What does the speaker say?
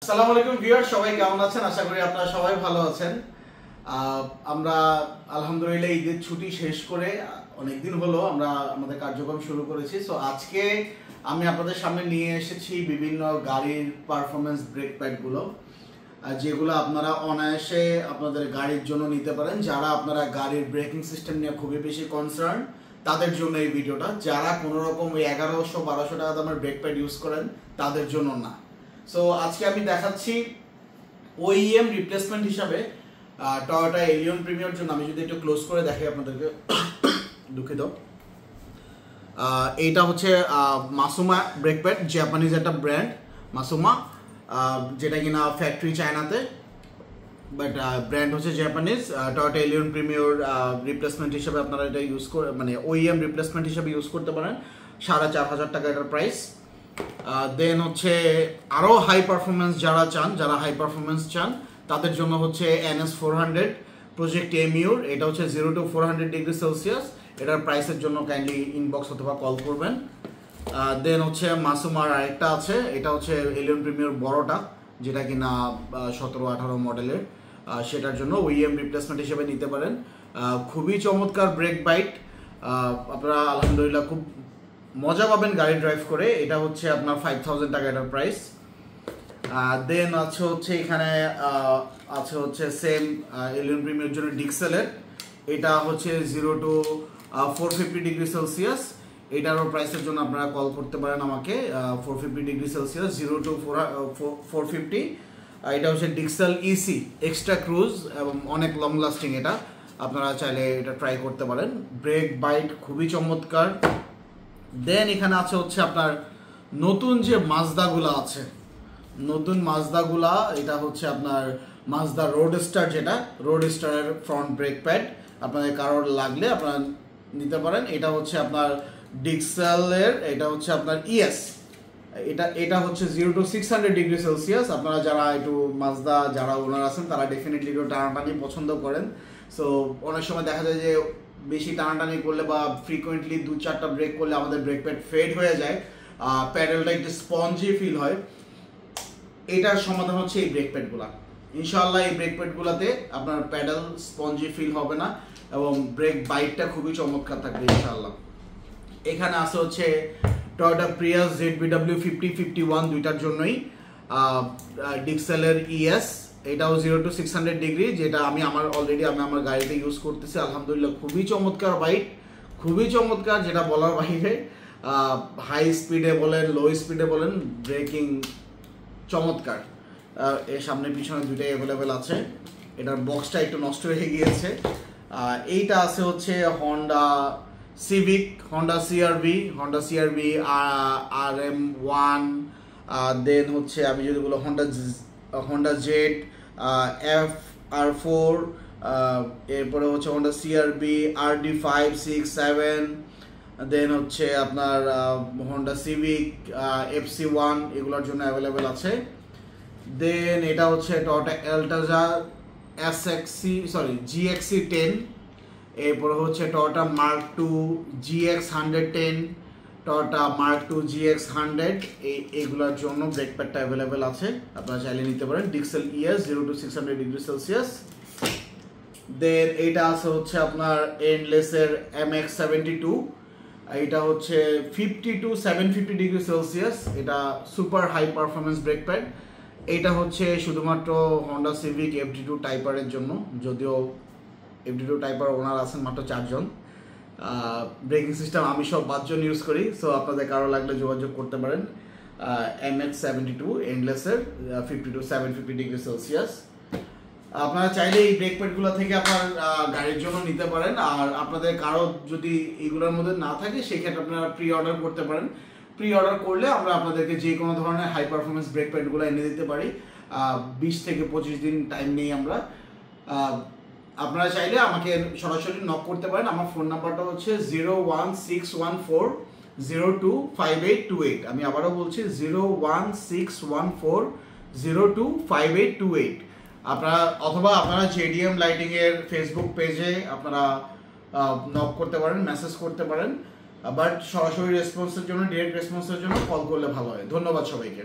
আসসালামু আলাইকুম ভিউয়ার, সবাই কেমন আছেন? আশা করি আপনারা সবাই ভালো আছেন। আমরা আলহামদুলিল্লাহ ঈদের ছুটি শেষ করে অনেকদিন হলো আমরা আমাদের কার্যক্রম শুরু করেছি। সো আজকে আমি আপনাদের সামনে নিয়ে এসেছি বিভিন্ন গাড়ির পারফরমেন্স ব্রেক প্যাডগুলো, যেগুলো আপনারা অনায়াসে আপনাদের গাড়ির জন্য নিতে পারেন। যারা আপনারা গাড়ির ব্রেকিং সিস্টেম নিয়ে খুবই বেশি কনসার্ন, তাদের জন্য এই ভিডিওটা। যারা কোনো রকম ওই 1100-1200 টাকা দামের ব্রেক প্যাড ইউজ করেন তাদের জন্য না। সো আজকে আমি দেখাচ্ছি ওইএম রিপ্লেসমেন্ট হিসাবে টয়োটা এলিয়ন প্রিমিয়ার জন্য। আমি যদি একটু ক্লোজ করে দেখাই আপনাদেরকে, দুঃখিত। এইটা হচ্ছে মাসুমা ব্রেক প্যাড, জাপানিজ একটা ব্র্যান্ড মাসুমা, যেটা কিনা ফ্যাক্টরি চায়নাতে, বাট ব্র্যান্ড হচ্ছে Japanese. Toyota Allion Premio replacement হিসাবে আপনারা এটা ইউজ করে, মানে ওইএম রিপ্লেসমেন্ট হিসাবে ইউজ করতে পারেন। 4500 টাকা এটার প্রাইস। দেন হচ্ছে আরও হাই পারফরমেন্স যারা হাই পারফরমেন্স চান তাদের জন্য হচ্ছে NS400 প্রজেক্ট এমিউর। এটা হচ্ছে 0 to 400 ডিগ্রি সেলসিয়াস। এটার প্রাইসের জন্য কাইন্ডলি ইনবক্স অথবা কল করবেন। দেন হচ্ছে মাসুমার আরেকটা আছে, এটা হচ্ছে এলিয়ন প্রিমিয়ার বড়টা, যেটা কিনা 17-18 মডেলের। সেটার জন্য ওইএম রিপ্লেসমেন্ট হিসেবে নিতে পারেন। খুবই চমৎকার ব্রেক বাইট, আপনারা আলহামদুলিল্লাহ খুব মজা পাবেন গাড়ি ড্রাইভ করে। এটা হচ্ছে আপনার 5000 টাকা এটার প্রাইস। দেন হচ্ছে এখানে আছে হচ্ছে সেম এলিয়ন প্রিমিয়ার জন্য ডিক্সেলের। এটা হচ্ছে 0 to 450 ডিগ্রি সেলসিয়াস। এটারও প্রাইসের জন্য আপনারা কল করতে পারেন আমাকে। 450 ডিগ্রি সেলসিয়াস, 0 to 450। এটা হচ্ছে ডিক্সেল ইসি এক্সট্রা ক্রুজ এবং অনেক লং লাস্টিং। এটা আপনারা চাইলে এটা ট্রাই করতে পারেন। ব্রেক বাইট খুবই চমৎকার। দেন এখানে আছে হচ্ছে আপনার নতুন যে মাজদাগুলা আছে, নতুন মাজদাগুলা, এটা হচ্ছে আপনার মাজদা রোডস্টার, যেটা রোডস্টারের ফ্রন্ট ব্রেক প্যাড। আপনাদের কারোর লাগলে আপনারা নিতে পারেন। এটা হচ্ছে আপনার ডিক্সেলের, এটা হচ্ছে আপনার ইএস। এটা হচ্ছে 0 to 600 ডিগ্রি সেলসিয়াস। আপনারা যারা একটু মাজদা যারা ওনার আছেন তারা ডেফিনেটলি একটু টানাটানি পছন্দ করেন। সো অনেক সময় দেখা যায় যে বেশি টানাটানি করলে বা ফ্রিকোয়েন্টলি 2-4টা ব্রেক করলে আমাদের ব্রেক প্যাড ফেড হয়ে যায়, প্যাডেলটা একটু স্পঞ্জি ফিল হয়। এটার সমাধান হচ্ছে এই ব্রেক প্যাডগুলা। ইনশাআল্লাহ এই ব্রেক প্যাডগুলোতে আপনার প্যাডেল স্পঞ্জি ফিল হবে না এবং ব্রেক বাইটটা খুবই চমৎকার থাকবে ইনশাআল্লাহ। এখানে আছে হচ্ছে টয়োটা প্রিয়াস ZBW 50-51 দুইটার জন্যই ডিক্সেলের ইএস। এটাও 0 to 600 ডিগ্রি, যেটা আমি আমার গাড়িতে ইউজ করতেছি। আলহামদুলিল্লাহ খুবই চমৎকার বাইক, খুবই চমৎকার, যেটা বলার বাইরে। হাই স্পিডে বলেন, লো স্পিডে বলেন, ব্রেকিং চমৎকার। এর সামনে পিছনে দুইটাই অ্যাভেলেবেল আছে। এটার বক্সটা একটু নষ্ট হয়ে গিয়েছে। এইটা আছে হচ্ছে Honda civic, Honda CRV RM1। দেন হচ্ছে আমি যদি বলো হন্ডা জেড FR4। এরপরে হচ্ছে হন্ডা CRV RD5, 6, 7। দেন হচ্ছে আপনার হন্ডা সিভিক FC1, এগুলোর জন্য অ্যাভেলেবেল আছে। দেন এটা হচ্ছে টয়োটা এলটাজা GXC10। এরপরে হচ্ছে Toyota Mark two GX110, Toyota Mark two GX100। এইগুলোর জন্য ব্রেক প্যাডটা অ্যাভেলেবেল আছে, আপনারা চাইলে নিতে পারেন। ডিক্সেল ইএস 0 to 600 ডিগ্রি সেলসিয়াস। দেন এইটা আছে হচ্ছে আপনার এন্ডলেসের MX72। এটা হচ্ছে 50 to 750 ডিগ্রি সেলসিয়াস। এটা super high performance brake pad. এইটা হচ্ছে শুধুমাত্র হন্ডা সিভিক FD2 টাইপারের জন্য, যদিও FD2 টাইপার ওনার আছেন মাত্র 4 জন। ব্রেকিং সিস্টেম আমি সব 5 জন ইউজ করি। সো আপনাদের কারো লাগলে যোগাযোগ করতে পারেন। MX72 এন্ডলেসের 50 to 750 degree Celsius. আপনারা চাইলে এই ব্রেক প্যাডগুলো থেকে আপনার গাড়ির জন্য নিতে পারেন। আর আপনাদের কারো যদি এগুলোর মধ্যে না থাকে সেক্ষেত্রে আপনারা প্রি অর্ডার করতে পারেন। প্রি অর্ডার করলে আমরা আপনাদেরকে যে কোনো ধরনের হাই পারফরমেন্স ব্রেক প্যাডগুলো এনে দিতে পারি। 20 থেকে 25 দিন টাইম নেই আমরা। আপনারা চাইলে আমাকে সরাসরি নক করতে পারেন। আমার ফোন নাম্বারটা হচ্ছে 01614025828। আমি আবারও বলছি 01614025828। আপনারা JDM লাইটিং এর ফেসবুক পেজে আপনারা নক করতে পারেন, মেসেজ করতে পারেন। বাট সরাসরি রেসপন্সের জন্য, ডিরেক্ট রেসপন্সের জন্য কল করলে ভালো হয়। ধন্যবাদ সবাইকে।